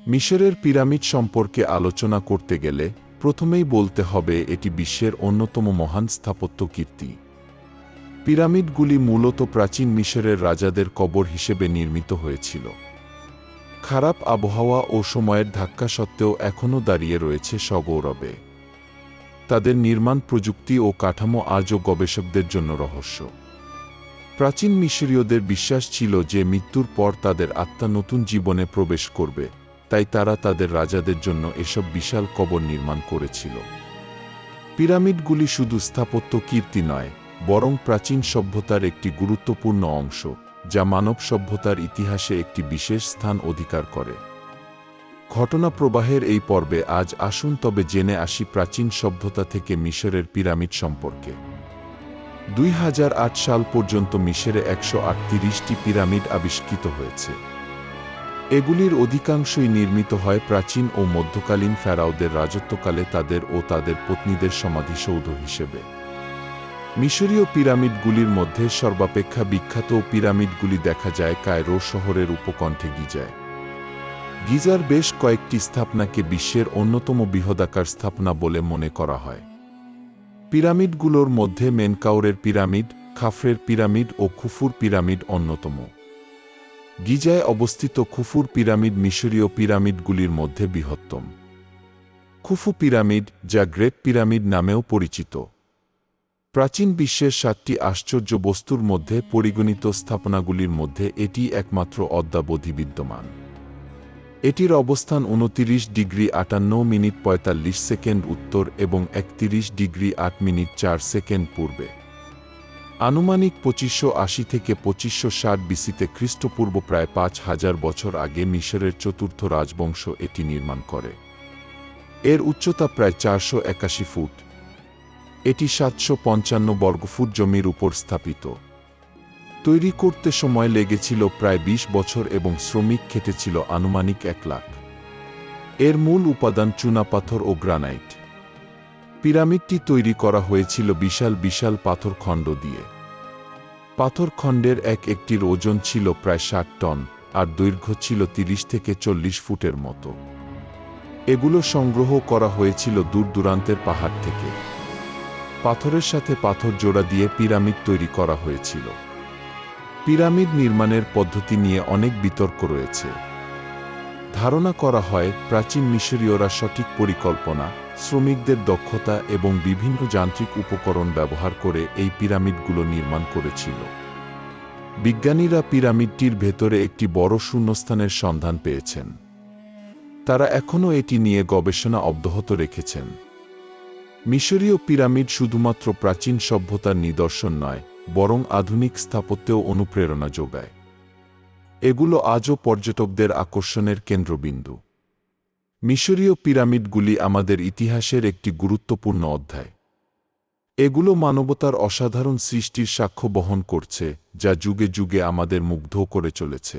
মিশরের পিরামিড সম্পর্কে আলোচনা করতে গেলে প্রথমেই বলতে হবে এটি বিশ্বের অন্যতম মহান স্থাপত্য কীর্তি। পিরামিডগুলি মূলত প্রাচীন মিশরের রাজাদের কবর হিসেবে নির্মিত হয়েছিল। খারাপ আবহাওয়া ও সময়ের ধাক্কা সত্ত্বেও এখনও দাঁড়িয়ে রয়েছে সগৌরবে। তাদের নির্মাণ প্রযুক্তি ও কাঠামো আজও গবেষকদের জন্য রহস্য। প্রাচীন মিশরীয়দের বিশ্বাস ছিল যে মৃত্যুর পর তাদের আত্মা নতুন জীবনে প্রবেশ করবে, তাই তারা তাদের রাজাদের জন্য এসব বিশাল কবর নির্মাণ করেছিল। পিরামিডগুলি শুধু স্থাপত্য কীর্তি নয়, বরং প্রাচীন সভ্যতার একটি গুরুত্বপূর্ণ অংশ, যা মানব সভ্যতার ইতিহাসে একটি বিশেষ স্থান অধিকার করে। ঘটনা প্রবাহের এই পর্বে আজ আসুন তবে জেনে আসি প্রাচীন সভ্যতা থেকে মিশরের পিরামিড সম্পর্কে। 2008 সাল পর্যন্ত মিশরে 138টি পিরামিড আবিষ্কৃত হয়েছে। এগুলির অধিকাংশই নির্মিত হয় প্রাচীন ও মধ্যকালীন ফেরাওদের রাজত্বকালে তাদের ও তাদের পত্নীদের সমাধিসৌধ হিসেবে। মিশরীয় পিরামিডগুলির মধ্যে সর্বাপেক্ষা বিখ্যাত পিরামিডগুলি দেখা যায় কায়রো শহরের উপকণ্ঠে গিজায়। গিজার বেশ কয়েকটি স্থাপনাকে বিশ্বের অন্যতম বৃহদাকার স্থাপনা বলে মনে করা হয়। পিরামিডগুলোর মধ্যে মেনকাউরের পিরামিড, খাফরের পিরামিড ও খুফুর পিরামিড অন্যতম। গিজায় অবস্থিত খুফুর পিরামিড মিশরীয় পিরামিডগুলির মধ্যে বৃহত্তম। খুফু পিরামিড, যা গ্রেট পিরামিড নামেও পরিচিত, প্রাচীন বিশ্বের 7টি আশ্চর্য বস্তুর মধ্যে পরিগণিত স্থাপনাগুলির মধ্যে এটি একমাত্র অদ্যাবধি বিদ্যমান। এটির অবস্থান 29°58'45" উত্তর এবং 31°8'4" পূর্বে। আনুমানিক 2580 থেকে 2560 বিসিতে খ্রিস্টপূর্ব প্রায় 5000 বছর আগে মিশরের চতুর্থ রাজবংশ এটি নির্মাণ করে। এর উচ্চতা প্রায় 481 ফুট। এটি 755 বর্গফুট জমির উপর স্থাপিত। তৈরি করতে সময় লেগেছিল প্রায় 20 বছর এবং শ্রমিক খেটেছিল আনুমানিক 1 লাখ। এর মূল উপাদান চুনাপাথর ও গ্রানাইট। পিরামিডটি তৈরি করা হয়েছিল বিশাল বিশাল পাথরখণ্ড দিয়ে। পাথরখণ্ডের একটির ওজন ছিল প্রায় 60 টন, আর দৈর্ঘ্য ছিল 30 থেকে 40 ফুটের মতো। এগুলো সংগ্রহ করা হয়েছিল দূর দূরান্তের পাহাড় থেকে। পাথরের সাথে পাথর জোড়া দিয়ে পিরামিড তৈরি করা হয়েছিল। পিরামিড নির্মাণের পদ্ধতি নিয়ে অনেক বিতর্ক রয়েছে। ধারণা করা হয় প্রাচীন মিশরীয়রা সঠিক পরিকল্পনা, শ্রমিকদের দক্ষতা এবং বিভিন্ন যান্ত্রিক উপকরণ ব্যবহার করে এই পিরামিডগুলো নির্মাণ করেছিল। বিজ্ঞানীরা পিরামিডটির ভেতরে একটি বড় শূন্যস্থানের সন্ধান পেয়েছেন। তারা এখনও এটি নিয়ে গবেষণা অব্যাহত রেখেছেন। মিশরীয় পিরামিড শুধুমাত্র প্রাচীন সভ্যতার নিদর্শন নয়, বরং আধুনিক স্থাপত্যেও অনুপ্রেরণা যোগায়। এগুলো আজও পর্যটকদের আকর্ষণের কেন্দ্রবিন্দু। মিশরীয় পিরামিডগুলি আমাদের ইতিহাসের একটি গুরুত্বপূর্ণ অধ্যায়। এগুলো মানবতার অসাধারণ সৃষ্টির সাক্ষ্য বহন করছে, যা যুগে যুগে আমাদের মুগ্ধ করে চলেছে।